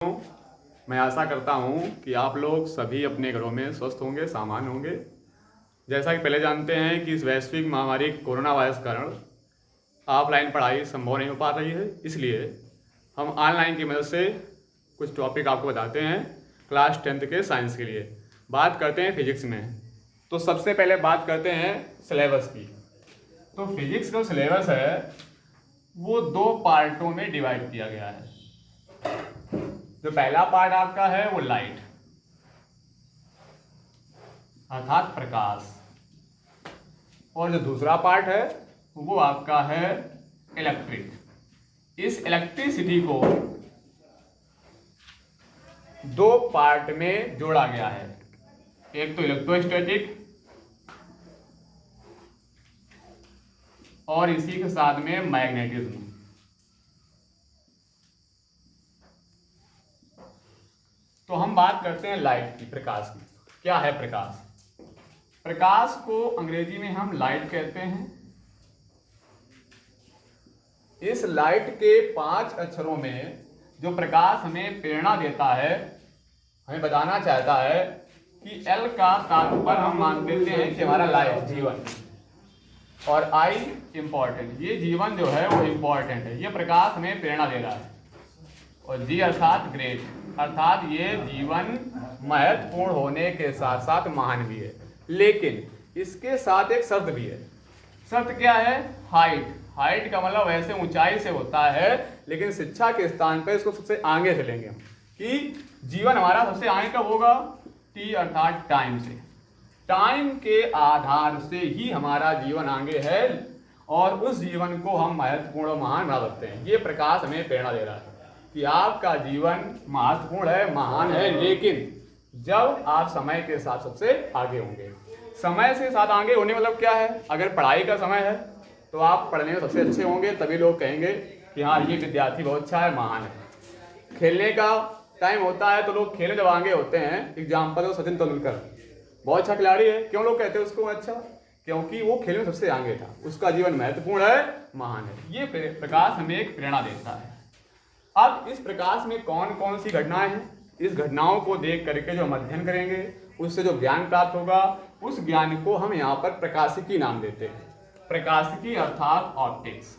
मैं आशा करता हूँ कि आप लोग सभी अपने घरों में स्वस्थ होंगे, सामान्य होंगे। जैसा कि पहले जानते हैं कि इस वैश्विक महामारी कोरोना वायरस के कारण ऑफलाइन पढ़ाई संभव नहीं हो पा रही है, इसलिए हम ऑनलाइन की मदद से कुछ टॉपिक आपको बताते हैं क्लास 10th के साइंस के लिए। बात करते हैं फिजिक्स में। तो सबसे पहले बात करते हैं सिलेबस की। तो फिजिक्स का सिलेबस है वो 2 पार्टों में डिवाइड किया गया है। जो पहला पार्ट आपका है वो लाइट अर्थात प्रकाश, और जो दूसरा पार्ट है वो आपका है इलेक्ट्रिक। इस इलेक्ट्रिसिटी को 2 पार्ट में जोड़ा गया है, एक तो इलेक्ट्रोस्टैटिक और इसी के साथ में मैग्नेटिज्म। तो हम बात करते हैं लाइट की, प्रकाश की। क्या है प्रकाश? प्रकाश को अंग्रेजी में हम लाइट कहते हैं। इस लाइट के 5 अक्षरों में जो प्रकाश हमें प्रेरणा देता है, हमें बताना चाहता है कि एल का तात्पर्य हम मान लेते हैं कि हमारा लाइफ, जीवन, और आई इंपॉर्टेंट, ये जीवन जो है वो इंपॉर्टेंट है, ये प्रकाश हमें प्रेरणा दे रहा है, और जी अर्थात ग्रेट, अर्थात ये जीवन महत्वपूर्ण होने के साथ साथ महान भी है। लेकिन इसके साथ एक शर्त भी है। शर्त क्या है? हाइट। हाइट का मतलब वैसे ऊंचाई से होता है, लेकिन शिक्षा के स्थान पर इसको सबसे आगे से लेंगे हम, कि जीवन हमारा सबसे आगे कब होगा? टी अर्थात टाइम से। टाइम के आधार से ही हमारा जीवन आगे है, और उस जीवन को हम महत्वपूर्ण और महान बना सकते हैं। ये प्रकाश हमें प्रेरणा दे रहा है कि आपका जीवन महत्वपूर्ण है, महान है, लेकिन जब आप समय के साथ सबसे आगे होंगे। समय से साथ आगे होने मतलब क्या है? अगर पढ़ाई का समय है तो आप पढ़ने में सबसे अच्छे होंगे, तभी लोग कहेंगे कि हाँ ये विद्यार्थी बहुत अच्छा है, महान है। खेलने का टाइम होता है तो लोग खेलने जब आगे होते हैं, एग्जाम्पल हो सचिन तेंदुलकर, बहुत अच्छा खिलाड़ी है। क्यों लोग कहते हैं उसको अच्छा? क्योंकि वो खेल में सबसे आगे था, उसका जीवन महत्वपूर्ण है, महान है। ये प्रकाश हमें एक प्रेरणा देता है। अब इस प्रकाश में कौन कौन सी घटनाएं हैं, इस घटनाओं को देख करके जो हम अध्ययन करेंगे, उससे जो ज्ञान प्राप्त होगा, उस ज्ञान को हम यहाँ पर प्रकाशिकी नाम देते हैं। प्रकाशिकी अर्थात ऑप्टिक्स।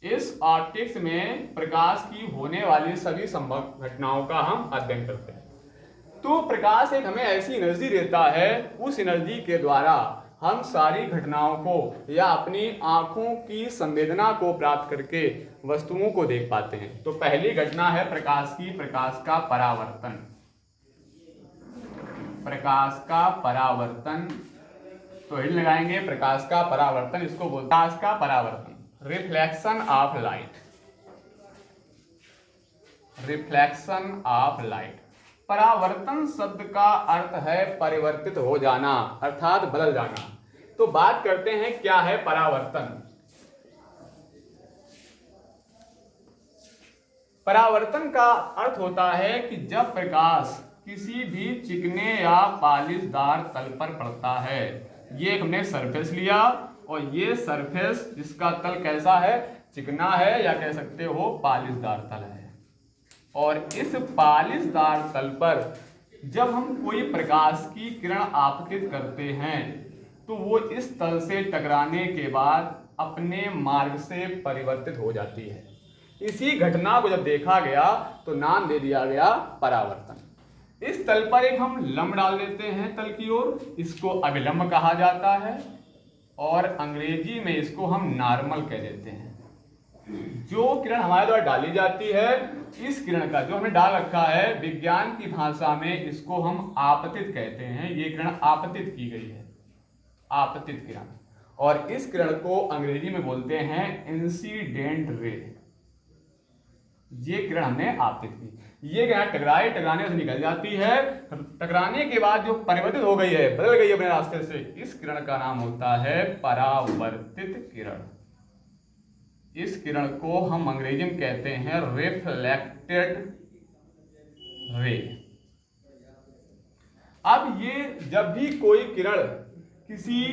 इस ऑप्टिक्स में प्रकाश की होने वाली सभी संभव घटनाओं का हम अध्ययन करते हैं। तो प्रकाश एक हमें ऐसी एनर्जी देता है, उस एनर्जी के द्वारा हम सारी घटनाओं को या अपनी आंखों की संवेदना को प्राप्त करके वस्तुओं को देख पाते हैं। तो पहली घटना है प्रकाश की, प्रकाश का परावर्तन। प्रकाश का परावर्तन, तो हेड लगाएंगे प्रकाश का परावर्तन, इसको बोलते हैं प्रकाश का परावर्तन, reflection of light. Reflection of light. परावर्तन शब्द का अर्थ है परिवर्तित हो जाना, अर्थात बदल जाना। तो बात करते हैं क्या है परावर्तन। परावर्तन का अर्थ होता है कि जब प्रकाश किसी भी चिकने या पालिशदार तल पर पड़ता है, ये हमने सरफेस लिया, और ये सरफेस जिसका तल कैसा है? चिकना है, या कह सकते हो पालिशदार तल है। और इस पालिशदार तल पर जब हम कोई प्रकाश की किरण आपतित करते हैं, तो वो इस तल से टकराने के बाद अपने मार्ग से परिवर्तित हो जाती है। इसी घटना को जब देखा गया तो नाम दे दिया गया परावर्तन। इस तल पर एक हम लंब डाल देते हैं तल की ओर, इसको अभिलंब कहा जाता है, और अंग्रेजी में इसको हम नॉर्मल कह देते हैं। जो किरण हमारे द्वारा डाली जाती है, इस किरण का जो हमने डाल रखा है, विज्ञान की भाषा में इसको हम आपतित कहते हैं। ये किरण आपतित की गई है, आपतित किरण, और इस किरण को अंग्रेजी में बोलते हैं इंसिडेंट रे। ये किरण हमने आपतित की, ये किरण टकराने से निकल जाती है, टकराने के बाद जो परिवर्तित हो गई है, बदल गई है अपने रास्ते से, इस किरण का नाम होता है परावर्तित किरण। इस किरण को हम अंग्रेजी में कहते हैं रिफ्लेक्टेड रे। अब ये जब भी कोई किरण किसी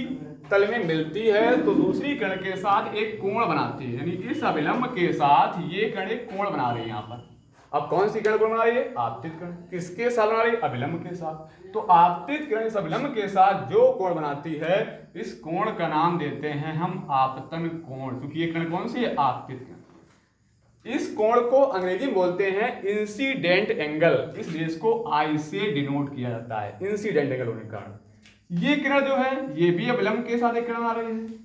तल में मिलती है तो दूसरी किरण के साथ एक कोण बनाती है, यानी इस अभिलंब के साथ ये किरण एक कोण बना रही है यहाँ पर। अब कौन सी किरण कोण बना रही है? आपतित किरण। किसके साथ बना रही है? अभिलंब के साथ। तो आपतित किरण इस अभिलंब के साथ जो कोण बनाती है, इस कोण का नाम देते हैं हम आपतन कोण, क्योंकि ये किरण कौन सी है? आपतित किरण। इस कोण को अंग्रेजी में बोलते हैं इंसिडेंट एंगल, इसलिए इसको आई से डिनोट किया जाता है, इंसिडेंट एंगल होने के कारण। ये किरण जो है ये भी अभिलंब के साथ एक किरण बना रही है।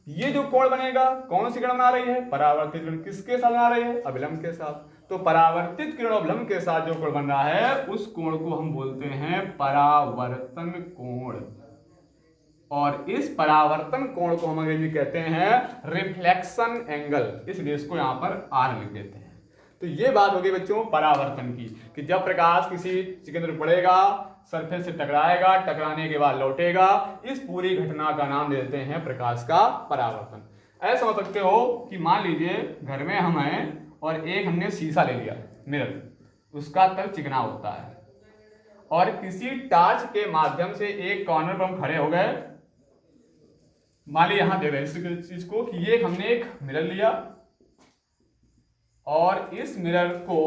ये जो कोण बनेगा कौन सी किरण बना रही है? परावर्तित किरण। किसके साथ बना रही है? अभिलंब के साथ। तो परावर्तित किरण अभिलंब के साथ जो कोण बन रहा है उस कोण को हम बोलते हैं परावर्तन कोण, और इस परावर्तन कोण को हम अंग्रेजी कहते हैं रिफ्लेक्शन एंगल, इसलिए इसको यहां पर आर लिख देते हैं। तो ये बात होगी बच्चों परावर्तन की, कि जब प्रकाश किसी चिकन पर पड़ेगा, सरफेस से टकराएगा, टकराने के बाद लौटेगा, इस पूरी घटना का नाम देते हैं प्रकाश का परावर्तन। ऐसा समझ सकते हो कि मान लीजिए घर में हम हैं और एक हमने शीशा ले लिया, मिरर, उसका तल चिकना होता है, और किसी टार्च के माध्यम से एक कॉर्नर पर हम खड़े हो गए। मान लीजिए यहां दे रहे हैं इस चीज को कि ये हमने एक मिरर लिया और इस मिरर को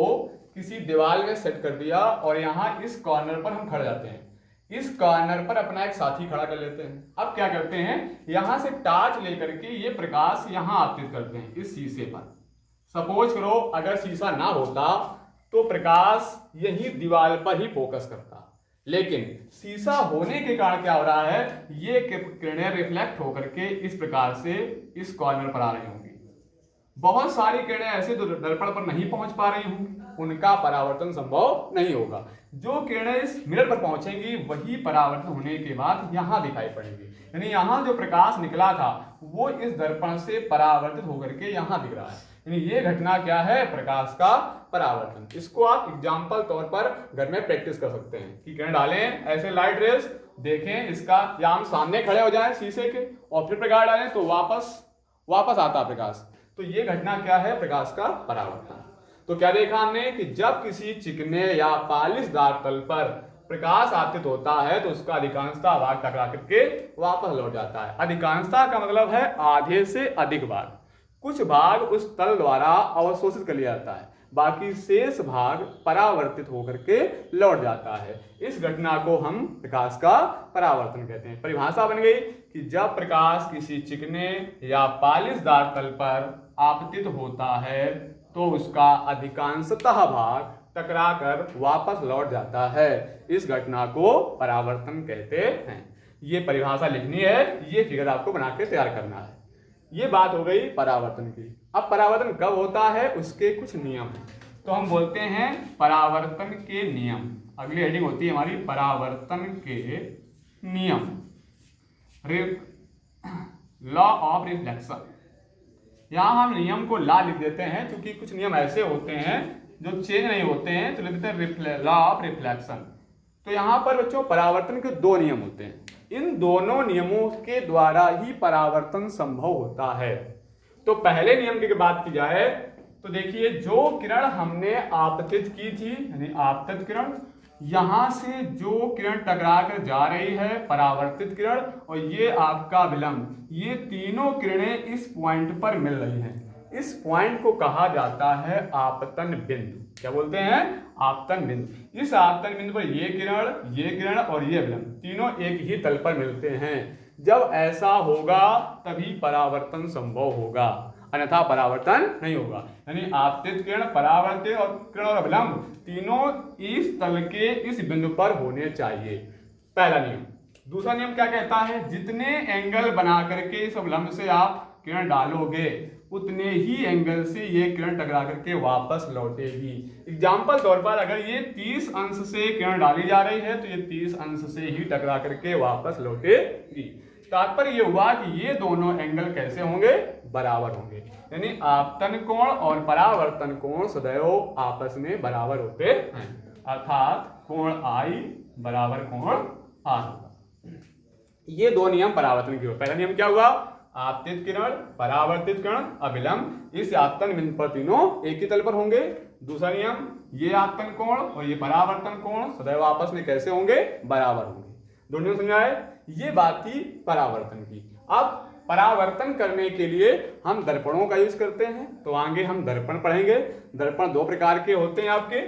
किसी दीवार में सेट कर दिया, और यहां इस कॉर्नर पर हम खड़े जाते हैं। इस कॉर्नर पर अपना एक साथी खड़ा कर लेते हैं। अब क्या करते हैं, यहां से टॉर्च लेकर के ये प्रकाश यहां आपतित करते हैं इस शीशे पर। सपोज करो अगर शीशा ना होता तो प्रकाश यही दीवार पर ही फोकस करता, लेकिन शीशा होने के कारण क्या हो रहा है, ये किरणें रिफ्लेक्ट होकर के इस प्रकार से इस कॉर्नर पर आ रही होंगी। बहुत सारी किरणें ऐसे जो दर्पण पर नहीं पहुंच पा रही होंगी, उनका परावर्तन संभव नहीं होगा। जो किरणें इस मिरर पर पहुंचेंगी वही परावर्तन होने के बाद यहां दिखाई पड़ेंगी, यानी यहां जो प्रकाश निकला था वो इस दर्पण से परावर्तित होकर के यहां दिख रहा है। यानी ये घटना क्या है? प्रकाश का परावर्तन। इसको आप एग्जाम्पल तौर पर घर में प्रैक्टिस कर सकते हैं कि किरण डालें ऐसे लाइट रेस, देखें इसका, या हम सामने खड़े हो जाएं शीशे के और फिर प्रकाश डालें तो वापस आता प्रकाश। तो ये घटना क्या है? प्रकाश का परावर्तन। तो क्या देखा हमने कि जब किसी चिकने या पालिशदार तल पर प्रकाश आपतित होता है तो उसका अधिकांशतः भाग टकरा करके वापस लौट जाता है। अधिकांशतः का मतलब है आधे से अधिक भाग। कुछ भाग उस तल द्वारा अवशोषित कर लिया जाता है, बाकी शेष भाग परावर्तित होकर के लौट जाता है। इस घटना को हम प्रकाश का परावर्तन कहते हैं। परिभाषा बन गई कि जब प्रकाश किसी चिकने या पालिशदार तल पर आपतित होता है तो उसका अधिकांशतः भाग टकराकर वापस लौट जाता है। इस घटना को परावर्तन कहते हैं। ये परिभाषा लिखनी है, ये फिगर आपको बना के तैयार करना है। ये बात हो गई परावर्तन की। अब परावर्तन कब होता है उसके कुछ नियम हैं, तो हम बोलते हैं परावर्तन के नियम। अगली हेडिंग होती है हमारी परावर्तन के नियम, लॉ ऑफ रिफ्लेक्शन। यहां हम नियम को लॉ लिख देते हैं क्योंकि कुछ नियम ऐसे होते हैं जो चेंज नहीं होते हैं, तो लिख देते हैं लॉ ऑफ रिफ्लेक्शन। तो यहां पर बच्चों परावर्तन के दो नियम होते हैं, इन दोनों नियमों के द्वारा ही परावर्तन संभव होता है। तो पहले नियम की बात की जाए तो देखिए, जो किरण हमने आपतित की थी, यानी आपतित किरण, यहां से जो किरण टकरा कर जा रही है परावर्तित किरण, और ये आपका विलंब, ये तीनों किरणें इस पॉइंट पर मिल रही हैं। इस पॉइंट को कहा जाता है आपतन बिंदु। क्या बोलते हैं? आपतन बिंदु। इस आपतन बिंदु पर ये किरण और ये विलंब तीनों एक ही तल पर मिलते हैं। जब ऐसा होगा तभी परावर्तन संभव होगा, अन्यथा परावर्तन नहीं होगा। यानी आपतित किरण, परावर्तित और किरण और विलंब तीनों इस तल के इस बिंदु पर होने चाहिए, पहला नियम। दूसरा नियम क्या कहता है? जितने एंगल बना करके इस विलंब से आप किरण डालोगे उतने ही एंगल से ये किरण टकरा करके वापस लौटेगी। एग्जाम्पल तौर पर अगर ये 30 अंश से किरण डाली जा रही है तो ये 30 अंश से ही टकरा करके वापस लौटेगी। तात्पर्य ये हुआ कि ये दोनों एंगल कैसे होंगे? बराबर होंगे। यानी आपतन कोण और परावर्तन कोण सदैव आपस में बराबर होते हैं, अर्थात कोण I बराबर कोण R होगा। ये दो नियम परावर्तन के हुए। पहला नियम क्या हुआ? आपतित किरण, परावर्तित किरण, अभिलंब इस आपतन बिंदु पर तीनों एक ही तल पर होंगे। दूसरा नियम, ये आपतन कोण और ये परावर्तन कोण सदैव आपस में कैसे होंगे? बराबर होंगे। दोनों समझाए। ये बात थी परावर्तन की। अब परावर्तन करने के लिए हम दर्पणों का यूज करते हैं, तो आगे हम दर्पण पढ़ेंगे। दर्पण दो प्रकार के होते हैं आपके,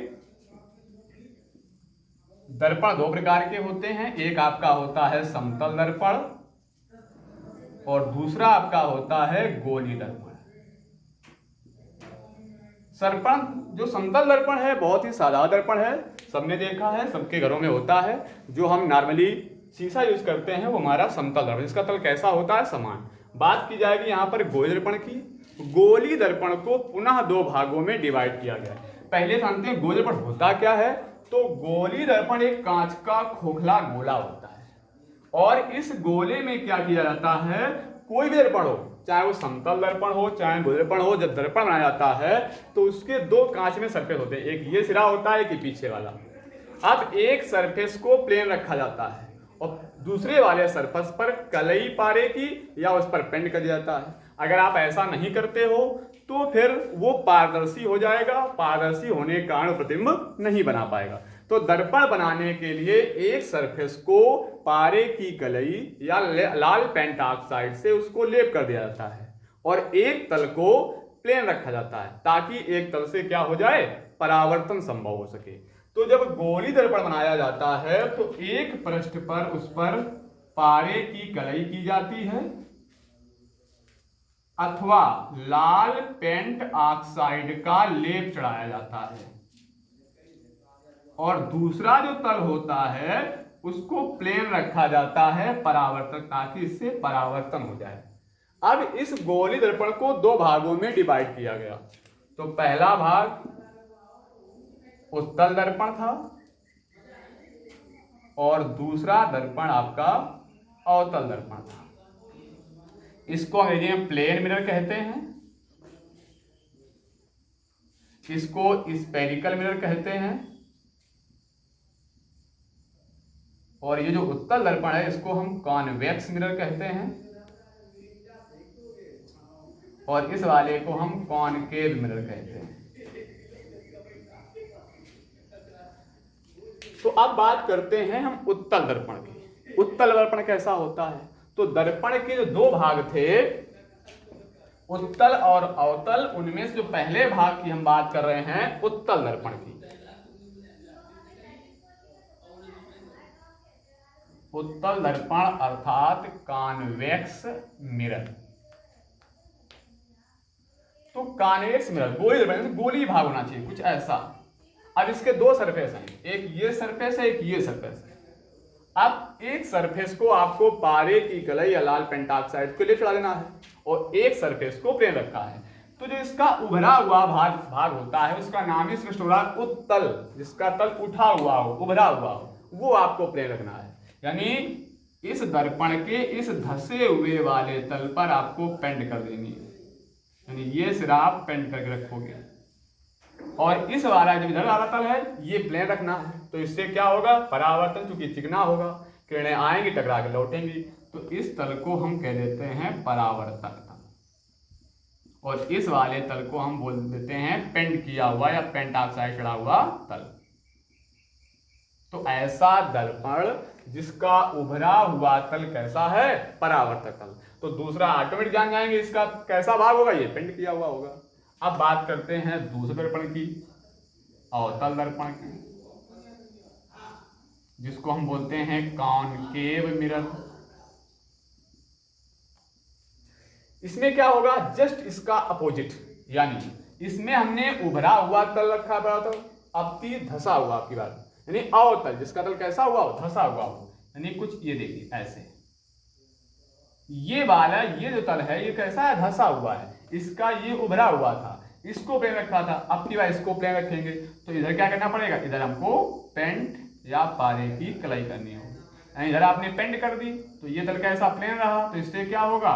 दर्पण दो प्रकार के होते हैं, एक आपका होता है समतल दर्पण और दूसरा आपका होता है गोली दर्पण। दर्पण जो समतल दर्पण है बहुत ही सादा दर्पण है, सबने देखा है, सबके घरों में होता है। जो हम नॉर्मली शीशा यूज करते हैं वो हमारा समतल दर्पण, इसका तल कैसा होता है, समान। बात की जाएगी यहाँ पर गोली दर्पण की। गोली दर्पण को पुनः दो भागों में डिवाइड किया गया है। पहले जानते हैं गोली दर्पण होता क्या है। तो गोली दर्पण एक कांच का खोखला गोला होता है और इस गोले में क्या किया जाता है, कोई भी दर्पण हो, चाहे वो समतल दर्पण हो चाहे गोली दर्पण हो, जब दर्पण बनाया जाता है तो उसके दो कांच में सरफेस होते हैं, एक ये सिरा होता है, एक पीछे वाला। अब एक सरफेस को प्लेन रखा जाता है और दूसरे वाले सरफेस पर कलई पारे की या उस पर पेंट कर दिया जाता है। अगर आप ऐसा नहीं करते हो तो फिर वो पारदर्शी हो जाएगा, पारदर्शी होने के कारण प्रतिबिंब नहीं बना पाएगा। तो दर्पण बनाने के लिए एक सरफेस को पारे की कलई या लाल पेंट ऑक्साइड से उसको लेप कर दिया जाता है और एक तल को प्लेन रखा जाता है ताकि एक तल से क्या हो जाए, परावर्तन संभव हो सके। तो जब गोली दर्पण बनाया जाता है तो एक पृष्ठ पर उस पर पारे की कलई की जाती है अथवा लाल पेंट ऑक्साइड का लेप चढ़ाया जाता है और दूसरा जो तल होता है उसको प्लेन रखा जाता है परावर्तक, ताकि इससे परावर्तन हो जाए। अब इस गोली दर्पण को दो भागों में डिवाइड किया गया। तो पहला भाग उत्तल दर्पण था और दूसरा दर्पण आपका अवतल दर्पण था। इसको अंग्रेजी में प्लेन मिरर कहते हैं, इसको स्फेरिकल मिरर कहते हैं और ये जो उत्तल दर्पण है इसको हम कॉन्वेक्स मिरर कहते हैं और इस वाले को हम कॉनकेव मिरर कहते हैं। तो अब बात करते हैं हम उत्तल दर्पण की। उत्तल दर्पण कैसा होता है, तो दर्पण के जो दो भाग थे उत्तल और अवतल, उनमें से जो पहले भाग की हम बात कर रहे हैं उत्तल दर्पण की। उत्तल दर्पण अर्थात कॉन्वेक्स मिरर। तो कॉन्वेक्स मिरर गोली दर्पण, गोली भाग होना चाहिए कुछ ऐसा। अब इसके दो सरफेस हैं, एक ये सरफेस है, एक ये सरफेस है। अब एक सरफेस को आपको पारे की कलई या लाल पेंटाक्साइड के लिए चढ़ा देना है और एक सरफेस को प्लेन रखा है। तो जो इसका उभरा हुआ भाग होता है उसका नाम ही स्पष्ट होगा उत्तल, जिसका तल उठा हुआ हो, उभरा हुआ हो, वो आपको प्लेन रखना है। यानी इस दर्पण के इस धसे हुए वाले तल पर आपको पेंट कर देनी है, यानी ये सिरा आप पेंट करके रखोगे और इस वाला जो इधर वाला तल है ये प्लेन रखना है। तो इससे क्या होगा, परावर्तन, चूंकि चिकना होगा, किरणें आएंगी टकरा के लौटेंगी, तो इस तल को हम कह देते हैं परावर्तक तल और इस वाले तल को हम बोल देते हैं पेंट किया हुआ या पेंट ऑक्साइड चढ़ा हुआ तल। तो ऐसा दर्पण जिसका उभरा हुआ तल कैसा है, परावर्तक तल। तो दूसरा ऑटोमेटिक जान जाएंगे इसका कैसा भाग होगा, ये पेंट किया हुआ होगा। अब बात करते हैं दूसरे दर्पण की, अवतल दर्पण की, जिसको हम बोलते हैं कॉनकेव मिरर। इसमें क्या होगा, जस्ट इसका अपोजिट, यानी इसमें हमने उभरा हुआ तल रखा बड़ा तल, अपनी धसा हुआ, आपकी बात यानी अवतल जिसका तल कैसा हुआ हो, धसा हुआ हो, यानी कुछ ये देखिए ऐसे, ये वाला ये जो तल है ये कैसा है, धसा हुआ है, इसका ये उभरा हुआ था, इसको प्लेन रखा था, अब की बार इसको प्लेन रखेंगे। तो इधर क्या करना पड़ेगा, इधर हमको पेंट या पारे की कलाई करनी होगी। इधर आपने पेंट कर दी तो ये तल कैसा प्लेन रहा, तो इससे क्या होगा,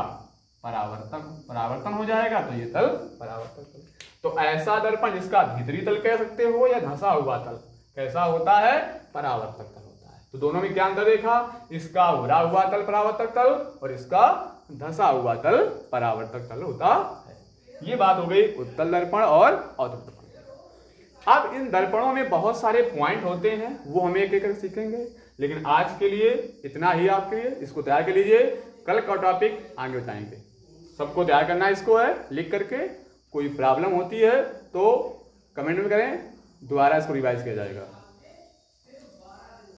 परावर्तन हो जाएगा, तो ये तल परावर्तक तल। तो ऐसा दर्पण जिसका भीतरी तल कह सकते हो या धसा हुआ तल कैसा होता है, परावर्तक तल होता है। तो दोनों में क्या अंतर देखा, इसका उभरा हुआ तल परावर्तक तल और इसका धसा हुआ तल परावर्तक तल होता है। ये बात हो गई उत्तल दर्पण और अवतल दर्पण। अब इन दर्पणों में बहुत सारे पॉइंट होते हैं, वो हमें एक एक सीखेंगे। लेकिन आज के लिए इतना ही आपके लिए, इसको तैयार कर लीजिए, कल का टॉपिक आगे बताएंगे। सबको तैयार करना इसको है लिख करके, कोई प्रॉब्लम होती है तो कमेंट में करें, दोबारा इसको रिवाइज किया जाएगा।